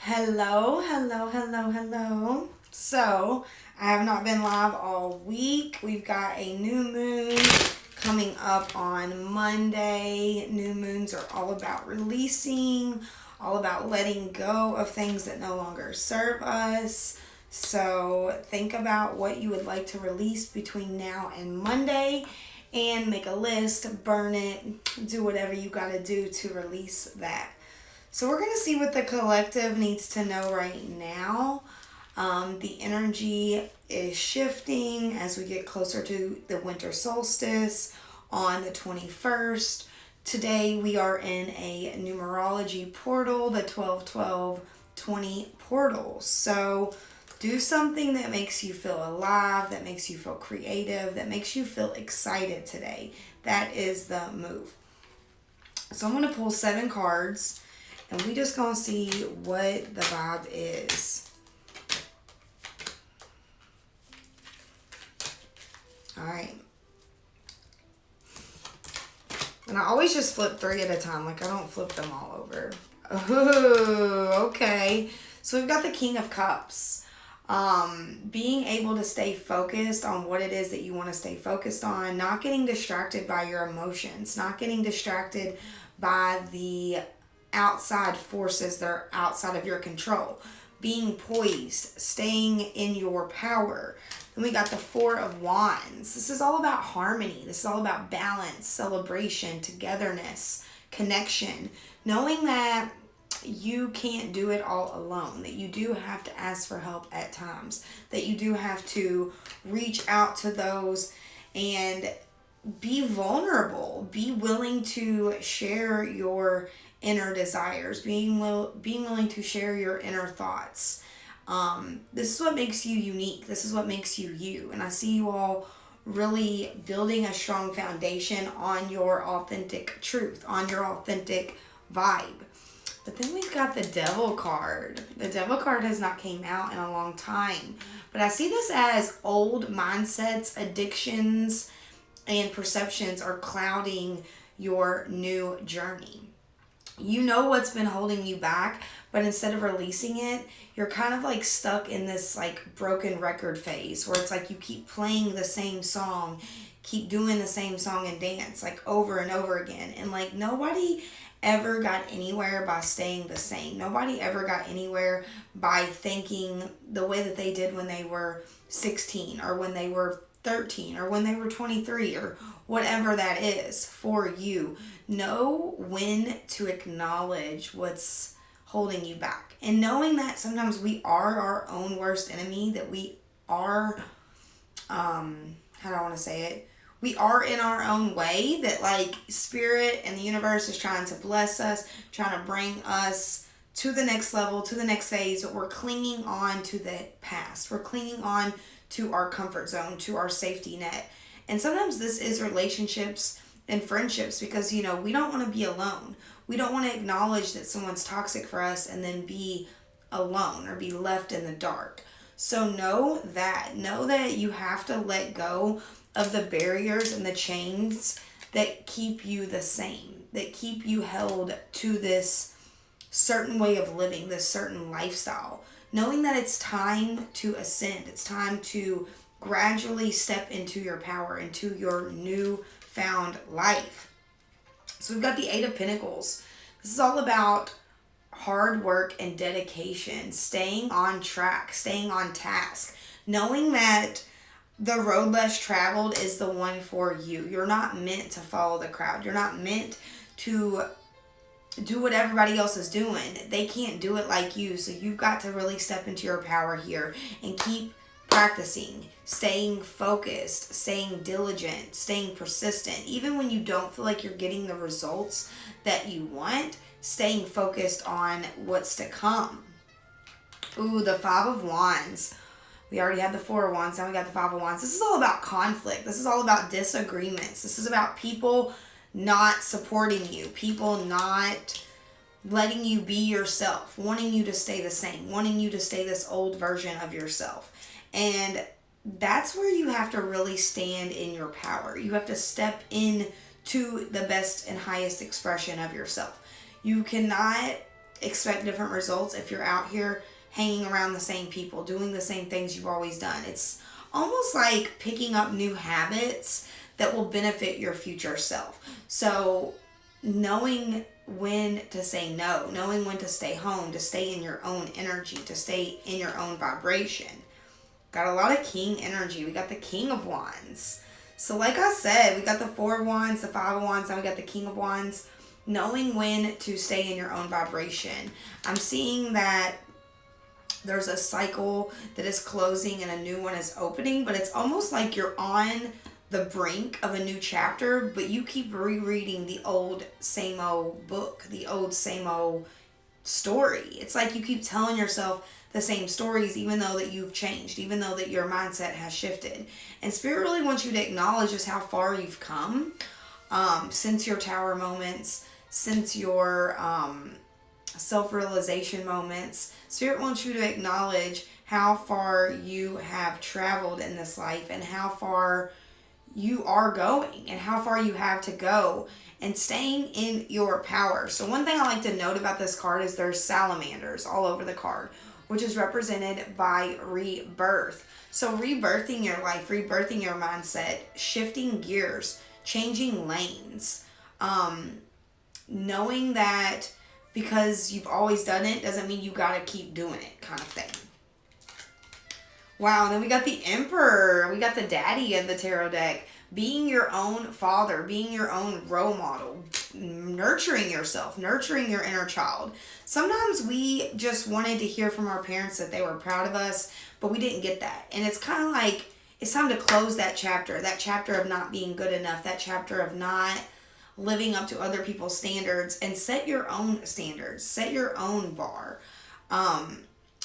Hello, hello, hello, hello. So, I have not been live all week. We've got a new moon coming up on Monday. New moons are all about releasing, all about letting go of things that no longer serve us. So, think about what you would like to release between now and Monday and make a list, burn it, do whatever you got to do to release that. So we're going to see what the collective needs to know right now. The energy is shifting as we get closer to the winter solstice on the 21st. Today we are in a numerology portal, the 12-12-20 portal. So do something that makes you feel alive, that makes you feel creative, that makes you feel excited today. That is the move. So I'm going to pull 7 cards. And we just gonna see what the vibe is. Alright. And I always just flip 3 at a time. Like I don't flip them all over. Ooh, okay. So we've got the King of Cups. Being able to stay focused on what it is that you want to stay focused on. Not getting distracted by your emotions. Not getting distracted by the outside forces that are outside of your control. Being poised, staying in your power. Then we got the 4 of Wands. This is all about harmony. This is all about balance, celebration, togetherness, connection. Knowing that you can't do it all alone, that you do have to ask for help at times, that you do have to reach out to those and be vulnerable, be willing to share your inner desires, being willing to share your inner thoughts. This is what makes you unique. This is what makes you you. And I see you all really building a strong foundation on your authentic truth, on your authentic vibe. But then we've got the Devil card. The Devil card has not came out in a long time. But I see this as old mindsets, addictions, and perceptions are clouding your new journey. You know what's been holding you back, but instead of releasing it, you're kind of like stuck in this like broken record phase where it's like you keep playing the same song, keep doing the same song and dance like over and over again. And like nobody ever got anywhere by staying the same. Nobody ever got anywhere by thinking the way that they did when they were 16 or when they were 13 or when they were 23 or whatever that is for you. Know when to acknowledge what's holding you back. And knowing that sometimes we are our own worst enemy, that we are, how do I want to say it? We are in our own way, that like spirit and the universe is trying to bless us, trying to bring us to the next level, to the next phase, but we're clinging on to the past. We're clinging on to our comfort zone, to our safety net. And sometimes this is relationships and friendships because, you know, we don't want to be alone. We don't want to acknowledge that someone's toxic for us and then be alone or be left in the dark. So know that you have to let go of the barriers and the chains that keep you the same, that keep you held to this certain way of living, this certain lifestyle. Knowing that it's time to ascend, it's time to gradually step into your power, into your new found life. So we've got the 8 of Pentacles. This is all about hard work and dedication, staying on track, staying on task, knowing that the road less traveled is the one for you. You're not meant to follow the crowd. You're not meant to do what everybody else is doing. They can't do it like you. So you've got to really step into your power here and keep practicing, staying focused, staying diligent, staying persistent. Even when you don't feel like you're getting the results that you want, staying focused on what's to come. Ooh, the 5 of Wands. We already had the 4 of Wands, now we got the 5 of Wands. This is all about conflict. This is all about disagreements. This is about people not supporting you, people not letting you be yourself, wanting you to stay the same, wanting you to stay this old version of yourself. And that's where you have to really stand in your power. You have to step in to the best and highest expression of yourself. You cannot expect different results if you're out here hanging around the same people, doing the same things you've always done. It's almost like picking up new habits that will benefit your future self. So knowing when to say no, knowing when to stay home, to stay in your own energy, to stay in your own vibration. Got a lot of king energy. We got the King of Wands. So like I said, we got the Four of Wands, the Five of Wands, now we got the King of Wands. Knowing when to stay in your own vibration. I'm seeing that there's a cycle that is closing and a new one is opening, but it's almost like you're on the brink of a new chapter, but you keep rereading the old same old book, the old same old story. It's like you keep telling yourself the same stories, even though that you've changed, even though that your mindset has shifted. And Spirit really wants you to acknowledge just how far you've come since your tower moments, since your self-realization moments. Spirit wants you to acknowledge how far you have traveled in this life and how far you are going and how far you have to go and staying in your power. So one thing I like to note about this card is there's salamanders all over the card, which is represented by rebirth. So rebirthing your life, rebirthing your mindset, shifting gears, changing lanes, knowing that because you've always done it doesn't mean you gotta keep doing it, kind of thing. Wow, and then we got the Emperor. We got the daddy of the tarot deck. Being your own father, being your own role model, nurturing yourself, nurturing your inner child. Sometimes we just wanted to hear from our parents that they were proud of us, but we didn't get that. And it's kind of like, it's time to close that chapter of not being good enough, that chapter of not living up to other people's standards, and set your own standards, set your own bar.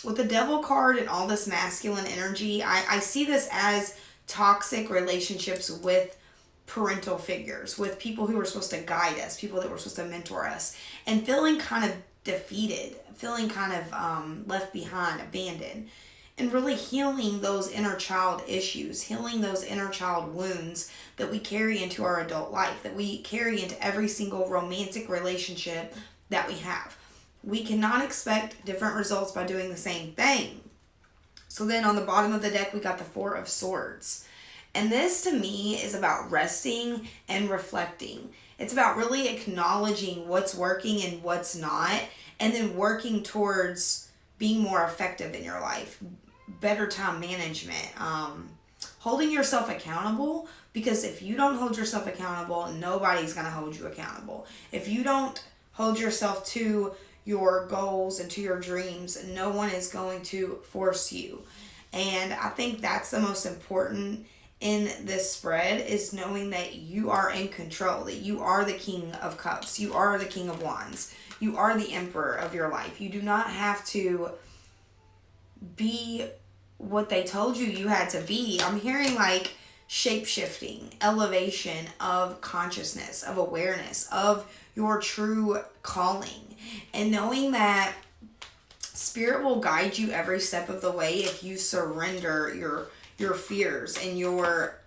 With the Devil card and all this masculine energy, I see this as toxic relationships with parental figures, with people who were supposed to guide us, people that were supposed to mentor us, and feeling kind of defeated, feeling kind of left behind, abandoned, and really healing those inner child issues, healing those inner child wounds that we carry into our adult life, that we carry into every single romantic relationship that we have. We cannot expect different results by doing the same thing. So then on the bottom of the deck, we got the Four of Swords. And this to me is about resting and reflecting. It's about really acknowledging what's working and what's not, and then working towards being more effective in your life, better time management, holding yourself accountable, because if you don't hold yourself accountable, nobody's going to hold you accountable. If you don't hold yourself to your goals and to your dreams, no one is going to force you. And I think that's the most important in this spread, is knowing that you are in control, that you are the King of Cups, you are the King of Wands, you are the Emperor of your life. You do not have to be what they told you you had to be. I'm hearing like shape-shifting, elevation of consciousness, of awareness, of your true calling, and knowing that Spirit will guide you every step of the way if you surrender your fears and your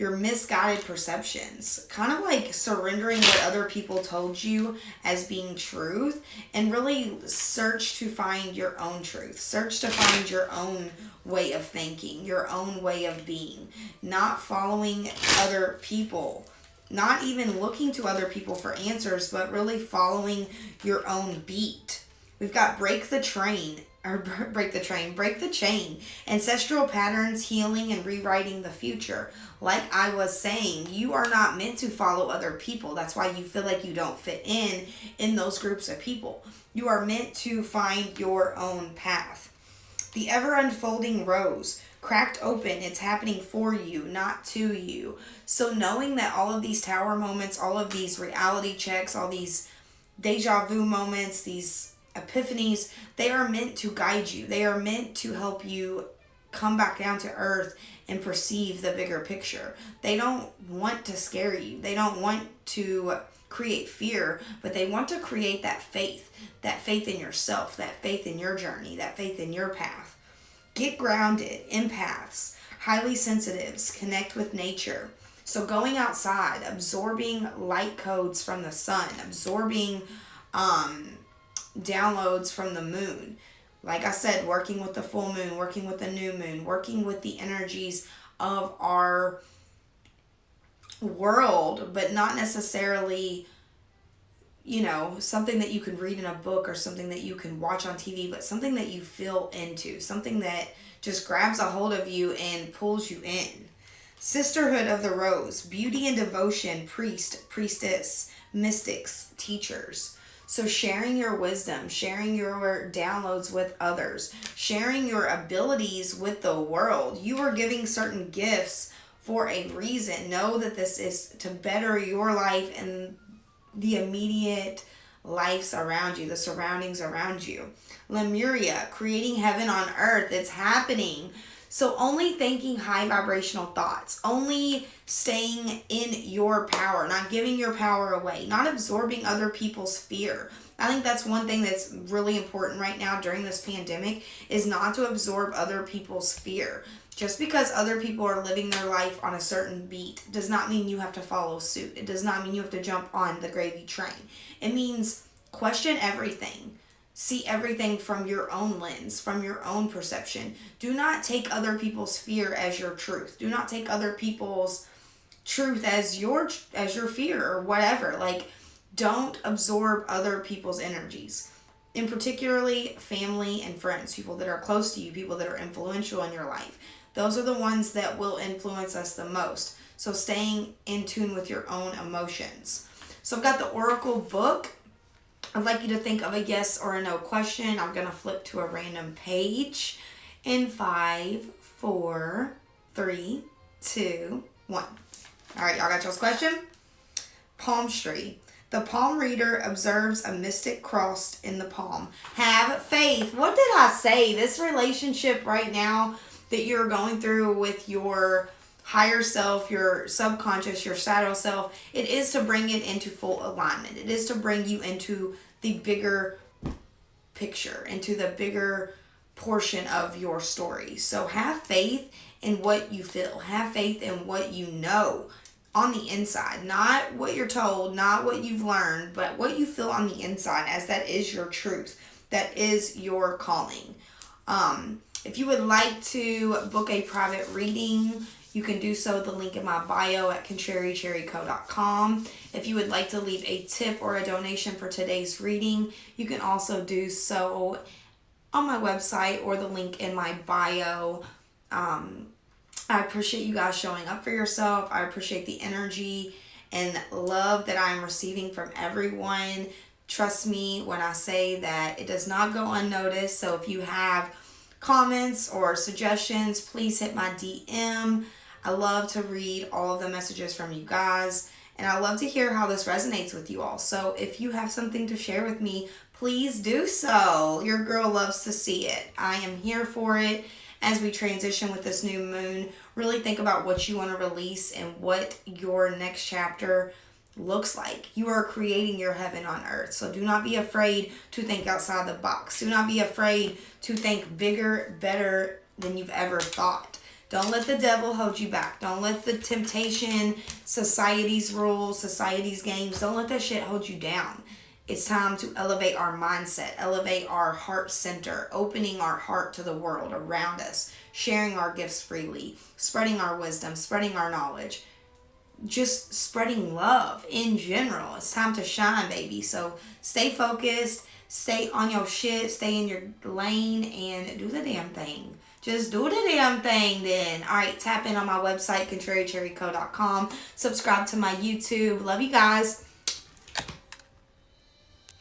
misguided perceptions. Kind of like surrendering what other people told you as being truth, and really search to find your own truth. Search to find your own way of thinking, your own way of being. Not following other people. Not even looking to other people for answers, but really following your own beat. We've got break the chain, ancestral patterns, healing, and rewriting the future. Like I was saying, you are not meant to follow other people. That's why you feel like you don't fit in those groups of people. You are meant to find your own path. The ever unfolding rose, cracked open, it's happening for you, not to you. So knowing that all of these tower moments, all of these reality checks, all these deja vu moments, these epiphanies, they are meant to guide you. They are meant to help you come back down to earth and perceive the bigger picture. They don't want to scare you. They don't want to create fear, but they want to create that faith in yourself, that faith in your journey, that faith in your path. Get grounded. Empaths, highly sensitives, connect with nature. So going outside, absorbing light codes from the sun, absorbing downloads from the moon. Like I said, working with the full moon, working with the new moon, working with the energies of our world, but not necessarily, something that you can read in a book or something that you can watch on TV, but something that you feel into, something that just grabs a hold of you and pulls you in. Sisterhood of the Rose, beauty and devotion, priest, priestess, mystics, teachers. So sharing your wisdom, sharing your downloads with others, sharing your abilities with the world. You are giving certain gifts for a reason. Know that this is to better your life and the immediate lives around you, the surroundings around you. Lemuria, creating heaven on earth. It's happening. So only thinking high vibrational thoughts, only staying in your power, not giving your power away, not absorbing other people's fear. I think that's one thing that's really important right now during this pandemic, is not to absorb other people's fear. Just because other people are living their life on a certain beat does not mean you have to follow suit. It does not mean you have to jump on the gravy train. It means question everything. See everything from your own lens, from your own perception. Do not take other people's fear as your truth. Do not take other people's truth as your fear or whatever. Like, don't absorb other people's energies. In particularly family and friends, people that are close to you, people that are influential in your life. Those are the ones that will influence us the most. So staying in tune with your own emotions. So I've got the Oracle book. I'd like you to think of a yes or a no question. I'm going to flip to a random page in 5, 4, 3, 2, 1. All right, y'all got y'all's question? Palmistry. The palm reader observes a mystic crossed in the palm. Have faith. What did I say? This relationship right now that you're going through with your higher self, your subconscious, your shadow self, it is to bring it into full alignment. It is to bring you into the bigger picture, into the bigger portion of your story. So have faith in what you feel. Have faith in what you know on the inside. Not what you're told, not what you've learned, but what you feel on the inside, as that is your truth. That is your calling. If you would like to book a private reading, you can do so at the link in my bio at contrarycherryco.com. If you would like to leave a tip or a donation for today's reading, you can also do so on my website or the link in my bio. I appreciate you guys showing up for yourself. I appreciate the energy and love that I'm receiving from everyone. Trust me when I say that it does not go unnoticed. So if you have comments or suggestions, please hit my DM. I love to read all of the messages from you guys, and I love to hear how this resonates with you all. So if you have something to share with me, please do so. Your girl loves to see it. I am here for it. As we transition with this new moon, really think about what you want to release and what your next chapter looks like. You are creating your heaven on earth. So do not be afraid to think outside the box. Do not be afraid to think bigger, better than you've ever thought. Don't let the devil hold you back. Don't let the temptation, society's rules, society's games, don't let that shit hold you down. It's time to elevate our mindset, elevate our heart center, opening our heart to the world around us, sharing our gifts freely, spreading our wisdom, spreading our knowledge, just spreading love in general. It's time to shine, baby. So stay focused, stay on your shit, stay in your lane, and do the damn thing. Just do the damn thing then. All right, tap in on my website, contrarycherryco.com. Subscribe to my YouTube. Love you guys.